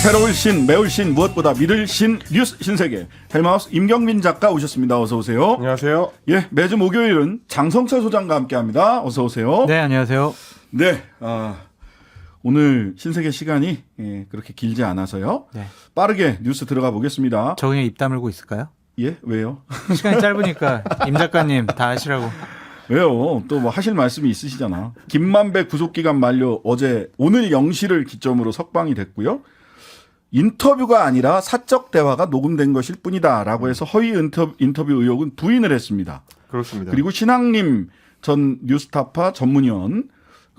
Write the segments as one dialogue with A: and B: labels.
A: 새로울 신, 매울 신, 무엇보다 믿을 신, 뉴스 신세계. 헬마우스 임경민 작가 오셨습니다. 어서 오세요.
B: 안녕하세요.
A: 예, 매주 목요일은 장성철 소장과 함께합니다. 어서 오세요.
C: 네, 안녕하세요.
A: 네, 오늘 신세계 시간이 그렇게 길지 않아서요.
C: 네.
A: 빠르게 뉴스 들어가 보겠습니다.
C: 저 그냥 입 다물고 있을까요?
A: 예, 왜요?
C: 시간이 짧으니까 임 작가님 다 하시라고.
A: 왜요? 또 뭐 하실 말씀이 있으시잖아. 김만배 구속기간 만료 오늘 0시를 기점으로 석방이 됐고요. 인터뷰가 아니라 사적 대화가 녹음된 것일 뿐이다라고 해서 허위 인터뷰 의혹은 부인을 했습니다.
B: 그렇습니다.
A: 그리고 신학림 전 뉴스타파 전문위원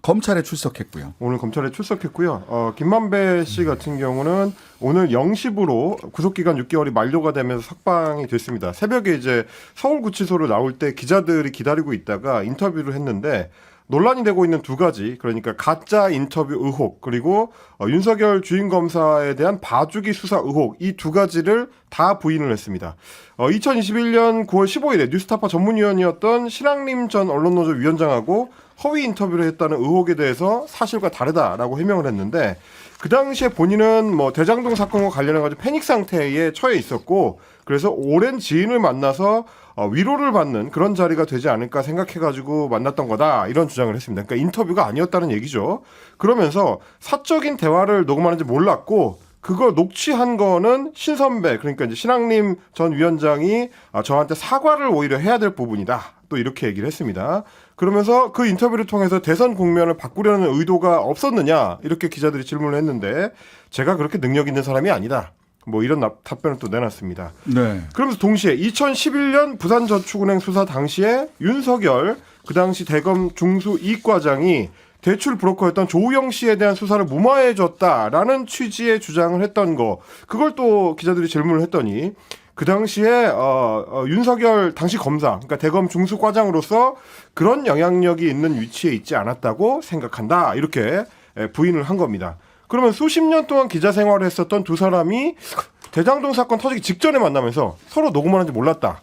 A: 검찰에 출석했고요.
B: 오늘 검찰에 출석했고요. 김만배 씨 같은 경우는 오늘 0시부로 구속기간 6개월이 만료가 되면서 석방이 됐습니다. 새벽에 이제 서울구치소로 나올 때 기자들이 기다리고 있다가 인터뷰를 했는데 논란이 되고 있는 두 가지, 그러니까 가짜 인터뷰 의혹 그리고 윤석열 주임검사에 대한 봐주기 수사 의혹, 이 두 가지를 다 부인을 했습니다. 2021년 9월 15일에 뉴스타파 전문위원이었던 신학림 전 언론노조 위원장하고 허위 인터뷰를 했다는 의혹에 대해서 사실과 다르다라고 해명을 했는데, 그 당시에 본인은 뭐 대장동 사건과 관련해가지고 패닉 상태에 처해 있었고, 그래서 오랜 지인을 만나서 위로를 받는 그런 자리가 되지 않을까 생각해가지고 만났던 거다, 이런 주장을 했습니다. 그러니까 인터뷰가 아니었다는 얘기죠. 그러면서 사적인 대화를 녹음하는지 몰랐고, 그걸 녹취한 거는 신 선배, 그러니까 이제 신학림 전 위원장이 저한테 사과를 오히려 해야 될 부분이다, 또 이렇게 얘기를 했습니다. 그러면서 그 인터뷰를 통해서 대선 국면을 바꾸려는 의도가 없었느냐, 이렇게 기자들이 질문을 했는데, 제가 그렇게 능력 있는 사람이 아니다, 뭐 이런 답변을 또 내놨습니다.
A: 네.
B: 그러면서 동시에 2011년 부산저축은행 수사 당시에 윤석열 그 당시 대검 중수이과장이 대출 브로커였던 조우영 씨에 대한 수사를 무마해줬다라는 취지의 주장을 했던 거, 그걸 또 기자들이 질문을 했더니 그 당시에 윤석열 당시 검사, 그러니까 대검 중수과장으로서 그런 영향력이 있는 위치에 있지 않았다고 생각한다, 이렇게 부인을 한 겁니다. 그러면 수십 년 동안 기자 생활을 했었던 두 사람이 대장동 사건 터지기 직전에 만나면서 서로 녹음하는지 몰랐다,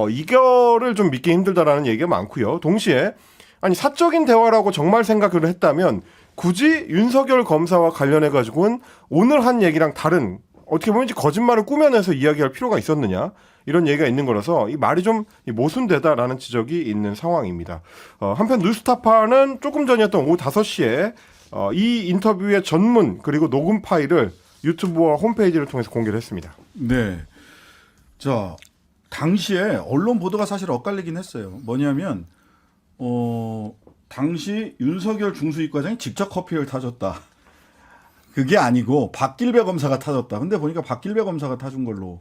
B: 이거를 좀 믿기 힘들다라는 얘기가 많고요. 동시에 아니 사적인 대화라고 정말 생각을 했다면 굳이 윤석열 검사와 관련해가지고는 오늘 한 얘기랑 다른, 어떻게 보면 거짓말을 꾸며내서 이야기할 필요가 있었느냐, 이런 얘기가 있는 거라서 이 말이 좀 모순되다라는 지적이 있는 상황입니다. 한편 뉴스타파는 조금 전이었던 오후 5시에 이 인터뷰의 전문 그리고 녹음 파일을 유튜브와 홈페이지를 통해서 공개를 했습니다.
A: 네. 자, 당시에 언론 보도가 사실 엇갈리긴 했어요. 뭐냐면 당시 윤석열 중수이과장이 직접 커피를 타줬다, 그게 아니고 박길배 검사가 타줬다. 근데 보니까 박길배 검사가 타준 걸로,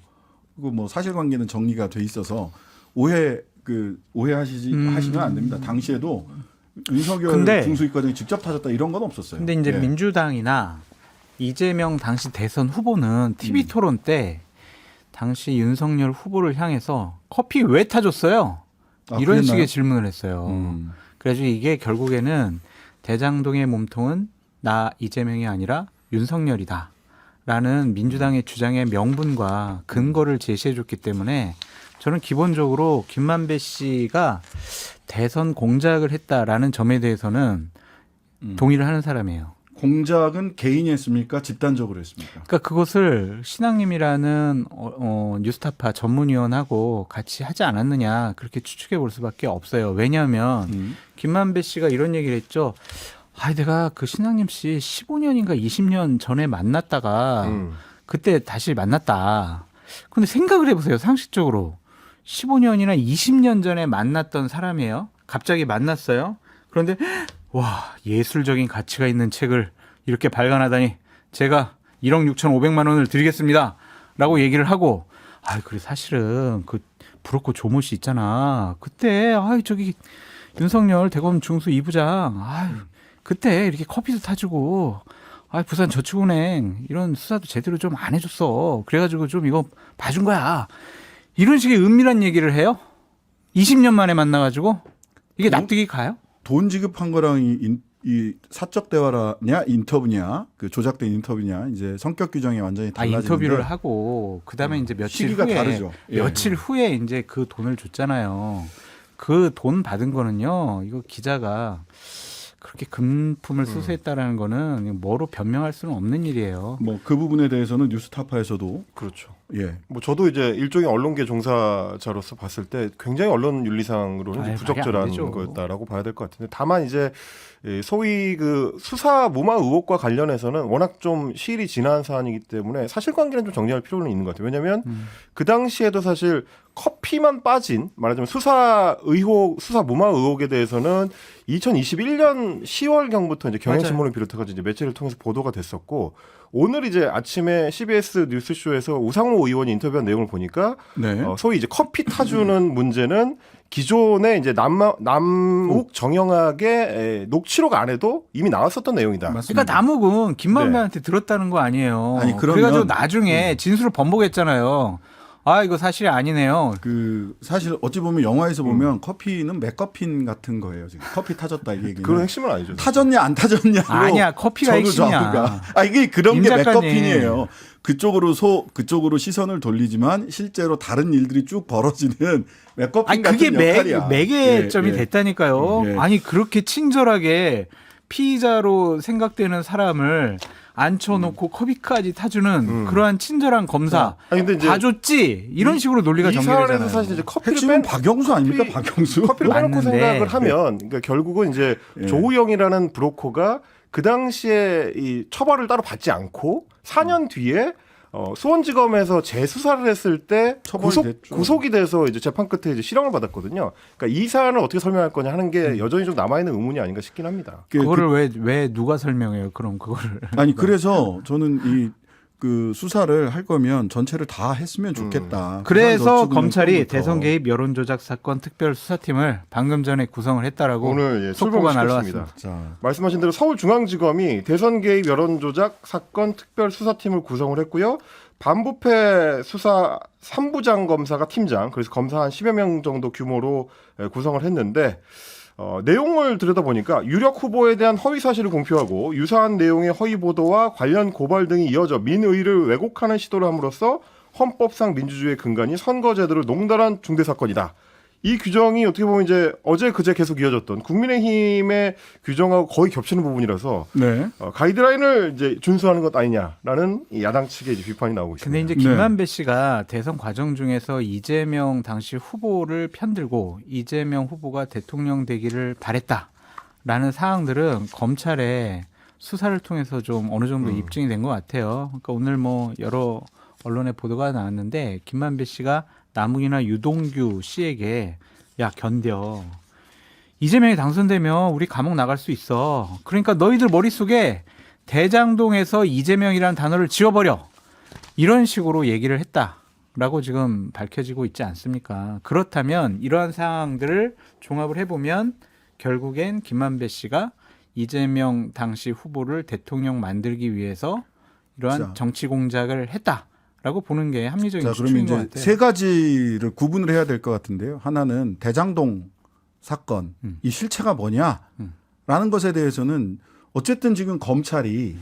A: 그거 뭐 사실관계는 정리가 돼 있어서 오해하시면 안 됩니다. 당시에도 윤석열 중수이과장이 직접 타줬다, 이런 건 없었어요.
C: 근데 이제 민주당이나 이재명 당시 대선 후보는 TV 토론 때 당시 윤석열 후보를 향해서 커피 왜 타줬어요? 이런
A: 그랬나요?
C: 식의 질문을 했어요. 그래서 이게 결국에는 대장동의 몸통은 나 이재명이 아니라 윤석열이다 라는 민주당의 주장의 명분과 근거를 제시해 줬기 때문에 저는 기본적으로 김만배 씨가 대선 공작을 했다라는 점에 대해서는 동의를 하는 사람이에요.
A: 공작은 개인이 했습니까? 집단적으로 했습니까?
C: 그러니까 그것을 신학님이라는 뉴스타파 전문위원하고 같이 하지 않았느냐, 그렇게 추측해 볼 수밖에 없어요. 왜냐하면 김만배 씨가 이런 얘기를 했죠. 내가 그 신학님 씨 15년인가 20년 전에 만났다가 그때 다시 만났다. 근데 생각을 해보세요. 상식적으로 15년이나 20년 전에 만났던 사람이에요. 갑자기 만났어요. 그런데 와, 예술적인 가치가 있는 책을 이렇게 발간하다니 제가 1억 6,500만 원을 드리겠습니다 라고 얘기를 하고, 그래 사실은 그 브로커 조모 씨 있잖아, 그때 저기 윤석열 대검 중수 2부장 그때 이렇게 커피도 타주고 부산저축은행 이런 수사도 제대로 좀 안 해줬어, 그래가지고 좀 이거 봐준 거야, 이런 식의 은밀한 얘기를 해요? 20년 만에 만나가지고 이게 납득이 가요?
A: 돈 지급한 거랑 이 사적 대화냐 인터뷰냐, 그 조작된 인터뷰냐, 이제 성격 규정이 완전히 달라지는데,
C: 인터뷰를 하고 그다음에 이제
A: 시기가 다르죠.
C: 며칠 후에 이제 그 돈을 줬잖아요. 그 돈 받은 거는요, 이거 기자가 그렇게 금품을 수수했다라는 거는 뭐로 변명할 수는 없는 일이에요.
A: 뭐 그 부분에 대해서는 뉴스타파에서도
B: 그렇죠.
A: 예.
B: 뭐 저도 이제 일종의 언론계 종사자로서 봤을 때 굉장히 언론 윤리상으로는 이제
C: 아유,
B: 부적절한
C: 말이 안 되죠.
B: 거였다라고 봐야 될 것 같은데, 다만 이제 소위 그 수사 무마 의혹과 관련해서는 워낙 좀 시일이 지난 사안이기 때문에 사실관계는 좀 정리할 필요는 있는 것 같아요. 왜냐하면 그 당시에도 사실 커피만 빠진, 말하자면 수사 무마 의혹에 대해서는 2021년 10월경부터 이제 경향신문을 비롯해가지고 이제 매체를 통해서 보도가 됐었고, 오늘 이제 아침에 CBS 뉴스쇼에서 우상호 의원이 인터뷰한 내용을 보니까
A: 네.
B: 소위 이제 커피 타주는 문제는 기존에 이제 남욱 정영학의 녹취록 안에도 이미 나왔었던 내용이다.
A: 맞습니다.
C: 그러니까 남욱은 김만배한테 들었다는 거 아니에요.
A: 아니, 그러면-
C: 그래가지고 나중에 진술을 번복했잖아요. 아 이거 사실이 아니네요.
A: 그 사실 어찌 보면 영화에서 보면 커피는 맥커핀 같은 거예요. 지금 커피 타졌다 이 얘기는.
B: 그건 핵심은 아니죠.
A: 타졌냐 안 타졌냐로
C: 아니야, 커피가 핵심이야.
A: 이게 그런
C: 임
A: 게
C: 작가님.
A: 맥커핀이에요. 그쪽으로 시선을 돌리지만 실제로 다른 일들이 쭉 벌어지는 맥커핀
C: 아니
A: 같은
C: 그게
A: 역할이야.
C: 매개점이
A: 예, 예.
C: 됐다니까요.
A: 예.
C: 아니 그렇게 친절하게 피의자로 생각되는 사람을 앉혀놓고 커피까지 타주는 그러한 친절한 검사
B: 아니, 근데 이제
C: 봐줬지 이런 식으로 논리가
B: 이
C: 전개되잖아요.
B: 사안에서 사실 이제
A: 핵심은 박영수 아닙니까? 박영수.
B: 커피를 빼놓고
C: 맞는데.
B: 생각을 하면, 그러니까 결국은 이제
A: 예.
B: 조우영이라는 브로커가 그 당시에 이 처벌을 따로 받지 않고 4년 뒤에 수원지검에서 재수사를 했을 때
A: 처벌이 됐죠.
B: 구속이 돼서 이제 재판 끝에 이제 실형을 받았거든요. 그러니까 이 사안을 어떻게 설명할 거냐 하는 게 여전히 좀 남아 있는 의문이 아닌가 싶긴 합니다.
C: 그거를 왜 누가 설명해요? 그럼 그거를
A: 아니 그래서 저는 이 그 수사를 할 거면 전체를 다 했으면 좋겠다.
C: 그래서
A: 부산 저축은행
C: 검찰이
A: 처음부터.
C: 대선 개입 여론조작 사건 특별 수사팀을 방금 전에 구성을 했다라고
B: 오늘
C: 속보가
B: 출범을
C: 날라왔습니다.
B: 시켰습니다.
A: 자,
B: 말씀하신 대로 서울중앙지검이 대선 개입 여론조작 사건 특별 수사팀을 구성을 했고요. 반부패 수사 3부장 검사가 팀장, 그래서 검사 한 10여 명 정도 규모로 구성을 했는데, 내용을 들여다보니까 유력 후보에 대한 허위 사실을 공표하고 유사한 내용의 허위 보도와 관련 고발 등이 이어져 민의를 왜곡하는 시도를 함으로써 헌법상 민주주의의 근간인 선거제도를 농단한 중대 사건이다. 이 규정이 어떻게 보면 이제 어제 그제 계속 이어졌던 국민의힘의 규정하고 거의 겹치는 부분이라서
A: 네.
B: 가이드라인을 이제 준수하는 것 아니냐라는 이 야당 측의 이제 비판이 나오고 있습니다.
C: 근데 이제
A: 네.
C: 김만배 씨가 대선 과정 중에서 이재명 당시 후보를 편들고 이재명 후보가 대통령 되기를 바랬다라는 사항들은 검찰의 수사를 통해서 좀 어느 정도 입증이 된 것 같아요. 그러니까 오늘 뭐 여러 언론의 보도가 나왔는데 김만배 씨가 남욱이나 유동규 씨에게 야 견뎌. 이재명이 당선되면 우리 감옥 나갈 수 있어. 그러니까 너희들 머릿속에 대장동에서 이재명이라는 단어를 지워버려. 이런 식으로 얘기를 했다라고 지금 밝혀지고 있지 않습니까? 그렇다면 이러한 상황들을 종합을 해보면 결국엔 김만배 씨가 이재명 당시 후보를 대통령 만들기 위해서 이러한
A: 자.
C: 정치 공작을 했다라고 보는 게 합리적인
A: 자, 그러면
C: 추측인 것
A: 이제
C: 같아요.
A: 세 가지를 구분을 해야 될 것 같은데요. 하나는 대장동 사건, 이 실체가 뭐냐라는 것에 대해서는 어쨌든 지금 검찰이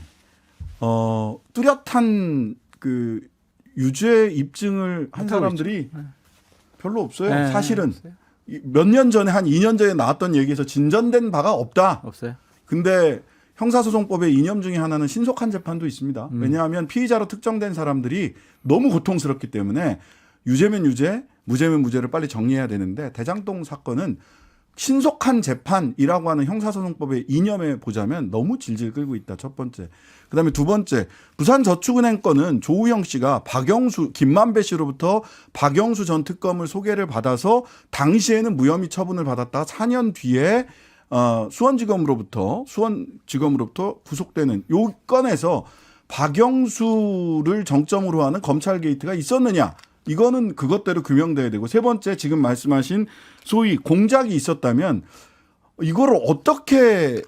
A: 뚜렷한 그 유죄 입증을 한
C: 하고
A: 사람들이 별로 없어요.
C: 네,
A: 사실은
C: 없어요.
A: 몇 년 전에 한 2년 전에 나왔던 얘기에서 진전된 바가 없다.
C: 없어요.
A: 근데 형사소송법의 이념 중에 하나는 신속한 재판도 있습니다. 왜냐하면 피의자로 특정된 사람들이 너무 고통스럽기 때문에 유죄면 유죄, 무죄면 무죄를 빨리 정리해야 되는데 대장동 사건은 신속한 재판이라고 하는 형사소송법의 이념에 보자면 너무 질질 끌고 있다. 첫 번째. 그다음에 두 번째, 부산저축은행 건은 조우영 씨가 김만배 씨로부터 박영수 전 특검을 소개를 받아서 당시에는 무혐의 처분을 받았다. 4년 뒤에 수원지검으로부터 구속되는 요 건에서 박영수를 정점으로 하는 검찰 게이트가 있었느냐? 이거는 그것대로 규명돼야 되고, 세 번째 지금 말씀하신 소위 공작이 있었다면 이거를 어떻게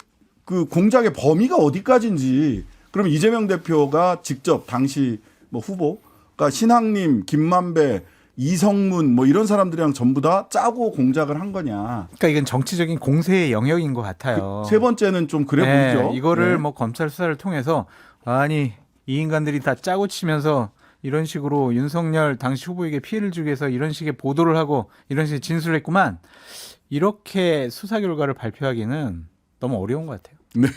A: 그 공작의 범위가 어디까지인지, 그럼 이재명 대표가 직접 당시 뭐 후보가 신학님, 김만배, 이성문 뭐 이런 사람들이랑 전부 다 짜고 공작을 한 거냐.
C: 그러니까 이건 정치적인 공세의 영역인 것 같아요.
A: 세 번째는 좀 그래
C: 네,
A: 보이죠.
C: 이거를
A: 네.
C: 뭐 검찰 수사를 통해서 아니 이 인간들이 다 짜고 치면서 이런 식으로 윤석열 당시 후보에게 피해를 주기 위해서 이런 식의 보도를 하고 이런 식의 진술을 했구만. 이렇게 수사 결과를 발표하기는 너무 어려운 것 같아요.
A: 네.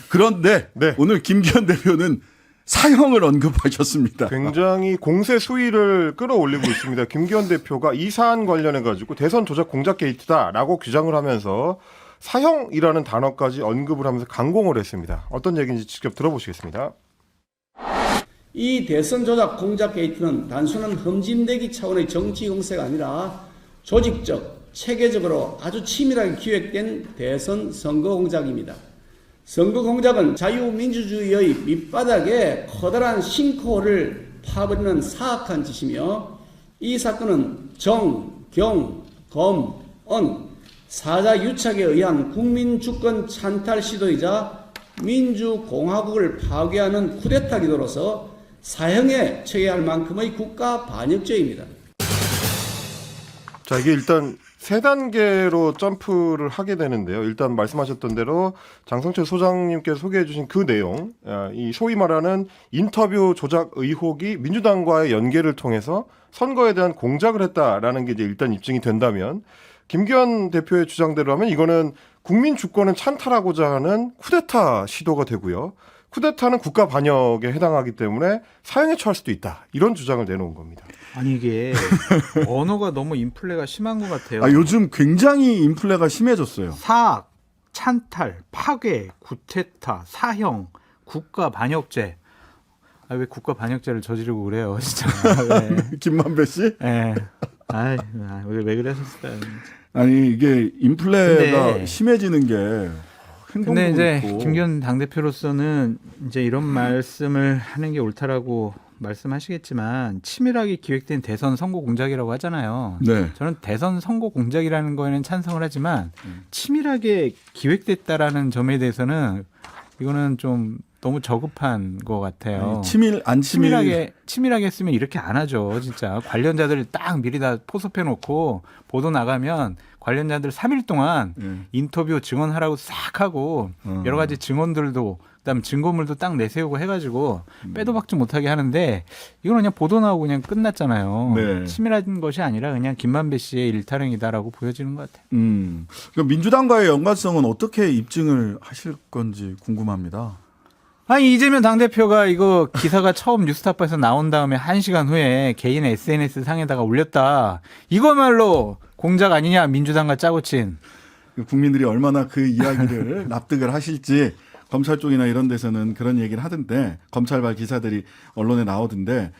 A: 그런데
B: 네.
A: 오늘 김기현 대표는 사형을 언급하셨습니다.
B: 굉장히 공세 수위를 끌어올리고 있습니다. 김기현 대표가 이 사안 관련해 가지고 대선 조작 공작 게이트다라고 규정을 하면서 사형이라는 단어까지 언급을 하면서 강공을 했습니다. 어떤 얘기인지 직접 들어보시겠습니다.
D: 이 대선 조작 공작 게이트는 단순한 흠집내기 차원의 정치 공세가 아니라 조직적, 체계적으로 아주 치밀하게 기획된 대선 선거 공작입니다. 선거 공작은 자유민주주의의 밑바닥에 커다란 싱크홀을 파버리는 사악한 짓이며 이 사건은 정, 경, 검, 언, 사자 유착에 의한 국민 주권 찬탈 시도이자 민주공화국을 파괴하는 쿠데타 기도로서 사형에 처해야 할 만큼의 국가 반역죄입니다.
B: 자, 이게 일단 세 단계로 점프를 하게 되는데요. 일단 말씀하셨던 대로 장성철 소장님께서 소개해 주신 그 내용, 이 소위 말하는 인터뷰 조작 의혹이 민주당과의 연계를 통해서 선거에 대한 공작을 했다라는 게 이제 일단 입증이 된다면 김기현 대표의 주장대로 하면 이거는 국민 주권을 찬탈하고자 하는 쿠데타 시도가 되고요. 쿠데타는 국가 반역에 해당하기 때문에 사형에 처할 수도 있다. 이런 주장을 내놓은 겁니다.
C: 아니 이게 언어가 너무 인플레가 심한 것 같아요.
A: 요즘 굉장히 인플레가 심해졌어요.
C: 사악, 찬탈, 파괴, 구테타, 사형, 국가 반역죄. 왜 국가 반역죄를 저지르고 그래요, 진짜. 왜?
A: 김만배 씨?
C: 예. 왜 그러셨을까요?
A: 아니 이게 인플레가
C: 근데-
A: 심해지는 게 행동도
C: 근데 이제
A: 그렇고.
C: 김기현 당대표로서는 이제 이런 말씀을 하는 게 옳다라고 말씀하시겠지만 치밀하게 기획된 대선 선거 공작이라고 하잖아요.
A: 네.
C: 저는 대선 선거 공작이라는 거에는 찬성을 하지만 치밀하게 기획됐다라는 점에 대해서는 이거는 좀 너무 저급한 것 같아요.
A: 아니, 치밀 안 치밀
C: 치밀하게 했으면 이렇게 안 하죠. 진짜 관련자들 딱 미리 다 포섭해 놓고 보도 나가면 관련자들 3일 동안 인터뷰 증언하라고 싹 하고 여러 가지 증언들도 그다음 증거물도 딱 내세우고 해가지고 빼도 박지 못하게 하는데 이거는 그냥 보도 나오고 그냥 끝났잖아요.
A: 네.
C: 치밀한 것이 아니라 그냥 김만배 씨의 일타령이다라고 보여지는 것 같아요.
A: 그럼 민주당과의 연관성은 어떻게 입증을 하실 건지 궁금합니다.
C: 아니 이재명 당대표가 이거 기사가 처음 뉴스타파에서 나온 다음에 1시간 후에 개인 SNS 상에다가 올렸다. 이거말로 공작 아니냐 민주당과 짜고 친.
A: 국민들이 얼마나 그 이야기를 납득을 하실지 검찰 쪽이나 이런 데서는 그런 얘기를 하던데 검찰발 기사들이 언론에 나오던데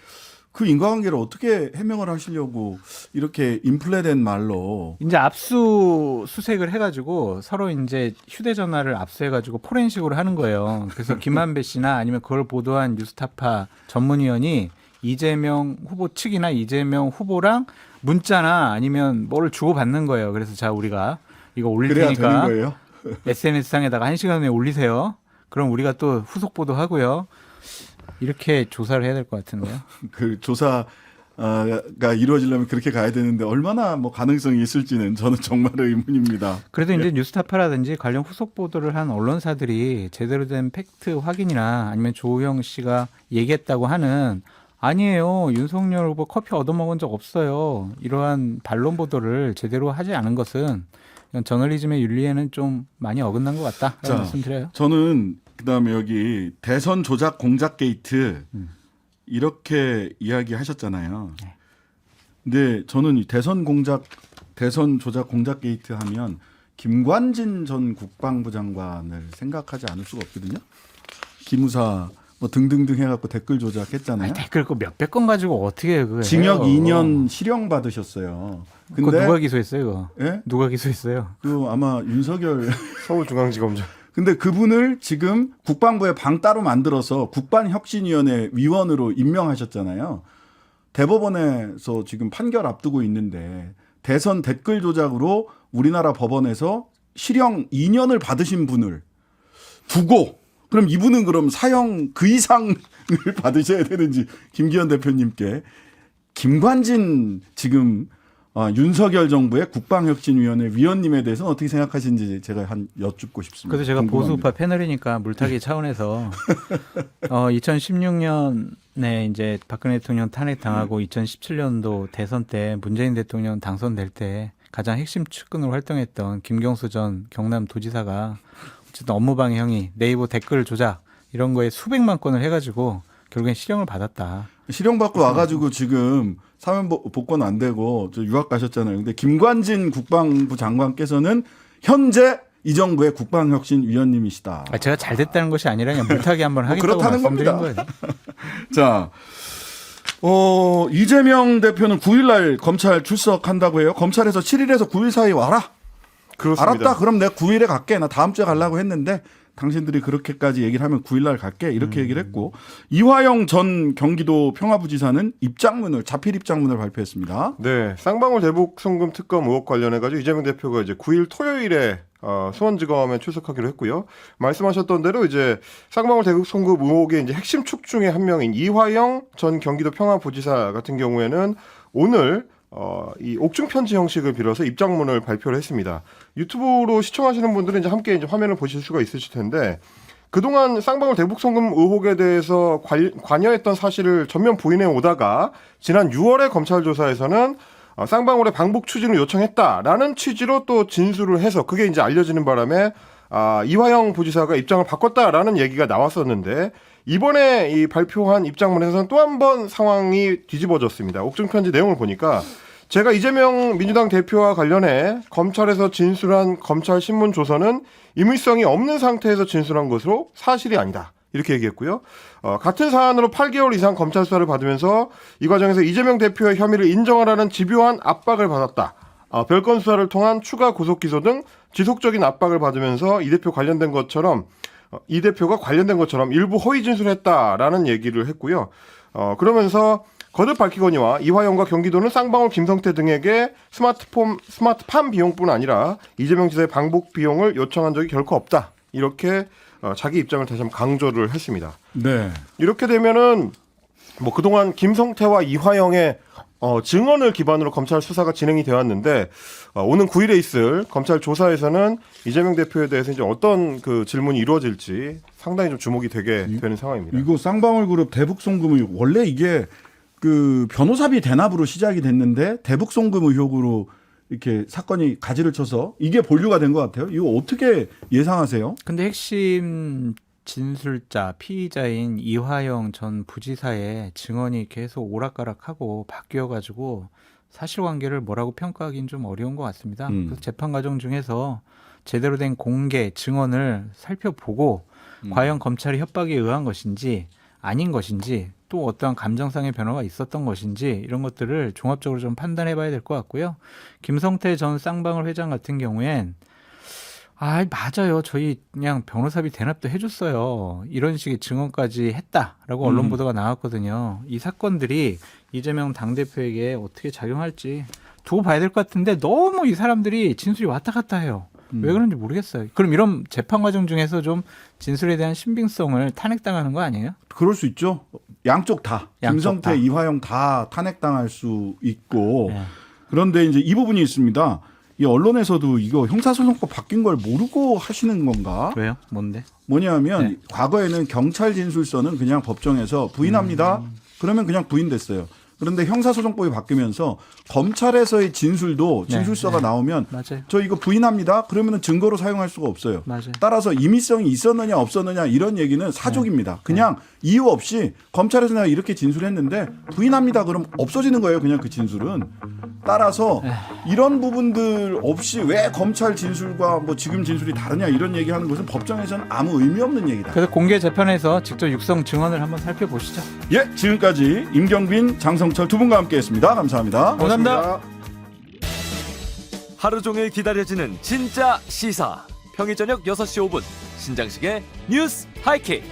A: 그 인과관계를 어떻게 해명을 하시려고 이렇게 인플레된 말로
C: 이제 압수수색을 해가지고 서로 이제 휴대전화를 압수해가지고 포렌식으로 하는 거예요. 그래서 김만배 씨나 아니면 그걸 보도한 뉴스타파 전문위원이 이재명 후보 측이나 이재명 후보랑 문자나 아니면 뭐를 주고받는 거예요. 그래서 자 우리가 이거 올릴
A: 그래야 되는
C: 테니까
A: 거예요?
C: SNS상에다가 1시간 후에 올리세요. 그럼 우리가 또 후속 보도하고요. 이렇게 조사를 해야 될 것 같은데요.
A: 그 조사가 이루어지려면 그렇게 가야 되는데 얼마나 뭐 가능성이 있을지는 저는 정말 의문입니다.
C: 그래도 이제 뉴스타파라든지 관련 후속 보도를 한 언론사들이 제대로 된 팩트 확인이나 아니면 조우영 씨가 얘기했다고 하는 아니에요. 윤석열 후보 커피 얻어먹은 적 없어요. 이러한 반론 보도를 제대로 하지 않은 것은 이건 저널리즘의 윤리에는 좀 많이 어긋난 것 같다라고
A: 자,
C: 말씀드려요.
A: 저는 그다음에 여기 대선 조작 공작 게이트 이렇게 이야기하셨잖아요. 근데 저는 이 대선 조작 공작 게이트 하면 김관진 전 국방부 장관을 생각하지 않을 수가 없거든요. 기무사 뭐 등등등 해갖고 댓글 조작했잖아요.
C: 댓글 그 몇백 건 가지고 어떻게 그거
A: 징역
C: 해요.
A: 2년 실형 받으셨어요.
C: 그거
A: 근데
C: 누가 기소했어요? 그거?
A: 예?
C: 누가 기소했어요?
A: 그 아마 윤석열
B: 서울중앙지검장.
A: 근데 그분을 지금 국방부에 방 따로 만들어서 국방혁신위원회 위원으로 임명하셨잖아요. 대법원에서 지금 판결 앞두고 있는데 대선 댓글 조작으로 우리나라 법원에서 실형 2년을 받으신 분을 두고 그럼 이분은 그럼 사형 그 이상을 받으셔야 되는지 김기현 대표님께 김관진 지금 윤석열 정부의 국방혁신위원회 위원님에 대해서는 어떻게 생각하시는지 제가 여쭙고 싶습니다.
C: 그래서 제가
A: 궁금합니다.
C: 보수우파 패널이니까 물타기 차원에서 2016년에 이제 박근혜 대통령 탄핵 당하고 2017년도 대선 때 문재인 대통령 당선될 때 가장 핵심 측근으로 활동했던 김경수 전 경남도지사가 어쨌든 업무방해 혐의, 네이버 댓글 조작 이런 거에 수백만 건을 해가지고 결국엔 실형을 받았다.
A: 실형받고 와가지고 지금 사면 복권 안 되고 저 유학 가셨잖아요. 근데 김관진 국방부 장관께서는 현재 이 정부의 국방혁신위원님이시다.
C: 제가 잘 됐다는 것이 아니라 그냥 물타기 한번 하겠다고
A: 그렇다는
C: 말씀드린
A: 겁니다.
C: 거예요.
A: 자, 이재명 대표는 9일날 검찰 출석한다고 해요. 검찰에서 7일에서 9일 사이 와라.
B: 그렇습니다.
A: 알았다. 그럼 내가 9일에 갈게. 나 다음 주에 가려고 했는데 당신들이 그렇게까지 얘기를 하면 9일날 갈게. 이렇게 얘기를 했고 이화영 전 경기도 평화부지사는 자필 입장문을 발표했습니다.
B: 네, 쌍방울 대북 송금 특검 의혹 관련해가지고 이재명 대표가 이제 9일 토요일에 수원지검에 출석하기로 했고요. 말씀하셨던 대로 이제 쌍방울 대북 송금 의혹의 이제 핵심 축 중에 한 명인 이화영 전 경기도 평화부지사 같은 경우에는 오늘 이 옥중 편지 형식을 빌어서 입장문을 발표를 했습니다. 유튜브로 시청하시는 분들은 이제 함께 이제 화면을 보실 수가 있으실 텐데 그동안 쌍방울 대북 송금 의혹에 대해서 관여했던 사실을 전면 부인해 오다가 지난 6월에 검찰 조사에서는 쌍방울의 방북 추진을 요청했다라는 취지로 또 진술을 해서 그게 이제 알려지는 바람에 이화영 부지사가 입장을 바꿨다라는 얘기가 나왔었는데 이번에 이 발표한 입장문에서는 또 한 번 상황이 뒤집어졌습니다. 옥중 편지 내용을 보니까 제가 이재명 민주당 대표와 관련해 검찰에서 진술한 검찰 신문 조서는 임의성이 없는 상태에서 진술한 것으로 사실이 아니다. 이렇게 얘기했고요. 같은 사안으로 8개월 이상 검찰 수사를 받으면서 이 과정에서 이재명 대표의 혐의를 인정하라는 집요한 압박을 받았다. 별건 수사를 통한 추가 구속 기소 등 지속적인 압박을 받으면서 이 대표가 관련된 것처럼 일부 허위 진술했다라는 얘기를 했고요. 그러면서 거듭 밝히거니와 이화영과 경기도는 쌍방울 김성태 등에게 스마트팜 비용뿐 아니라 이재명 지사의 방북 비용을 요청한 적이 결코 없다. 이렇게 자기 입장을 다시 한번 강조를 했습니다.
A: 네.
B: 이렇게 되면은 뭐 그동안 김성태와 이화영의 증언을 기반으로 검찰 수사가 진행이 되었는데 오는 9일에 있을 검찰 조사에서는 이재명 대표에 대해서 이제 어떤 그 질문이 이루어질지 상당히 좀 주목이 되게 되는 상황입니다.
A: 이거 쌍방울 그룹 대북 송금 의혹 원래 이게 그 변호사비 대납으로 시작이 됐는데 대북 송금 의혹으로 이렇게 사건이 가지를 쳐서 이게 본류가 된 것 같아요. 이거 어떻게 예상하세요?
C: 근데 핵심 진술자, 피의자인 이화영 전 부지사의 증언이 계속 오락가락하고 바뀌어가지고 사실관계를 뭐라고 평가하기는 좀 어려운 것 같습니다. 그래서 재판 과정 중에서 제대로 된 공개 증언을 살펴보고 과연 검찰이 협박에 의한 것인지 아닌 것인지 또 어떠한 감정상의 변화가 있었던 것인지 이런 것들을 종합적으로 좀 판단해 봐야 될 것 같고요. 김성태 전 쌍방울 회장 같은 경우엔 맞아요. 저희 그냥 변호사비 대납도 해줬어요. 이런 식의 증언까지 했다라고 언론 보도가 나왔거든요. 이 사건들이 이재명 당대표에게 어떻게 작용할지 두고 봐야 될 것 같은데 너무 이 사람들이 진술이 왔다 갔다 해요. 왜 그런지 모르겠어요. 그럼 이런 재판 과정 중에서 좀 진술에 대한 신빙성을 탄핵당하는 거 아니에요?
A: 그럴 수 있죠. 양쪽 다. 김성태, 이화영 다 탄핵당할 수 있고
C: 네.
A: 그런데 이제 이 부분이 있습니다. 이 언론에서도 이거 형사소송법 바뀐 걸 모르고 하시는 건가?
C: 왜요? 뭔데?
A: 뭐냐면 과거에는 경찰 진술서는 그냥 법정에서 부인합니다. 그러면 그냥 부인됐어요. 그런데 형사소송법이 바뀌면서 검찰에서의 진술도 진술서가 나오면
C: 맞아요.
A: 저 이거 부인합니다. 그러면 증거로 사용할 수가 없어요.
C: 맞아요.
A: 따라서 임의성이 있었느냐 없었느냐 이런 얘기는 사족입니다. 그냥 이유 없이 검찰에서 내가 이렇게 진술했는데 부인합니다. 그럼 없어지는 거예요. 그냥 그 진술은. 따라서 이런 부분들 없이 왜 검찰 진술과 뭐 지금 진술이 다르냐 이런 얘기하는 것은 법정에서는 아무 의미 없는 얘기다.
C: 그래서 공개 재판에서 직접 육성 증언을 한번 살펴보시죠.
A: 예, 지금까지 임경빈, 장성철 두 분과 함께했습니다. 감사합니다.
C: 감사합니다.
E: 하루 종일 기다려지는 진짜 시사. 평일 저녁 6시 5분 신장식의 뉴스 하이킥.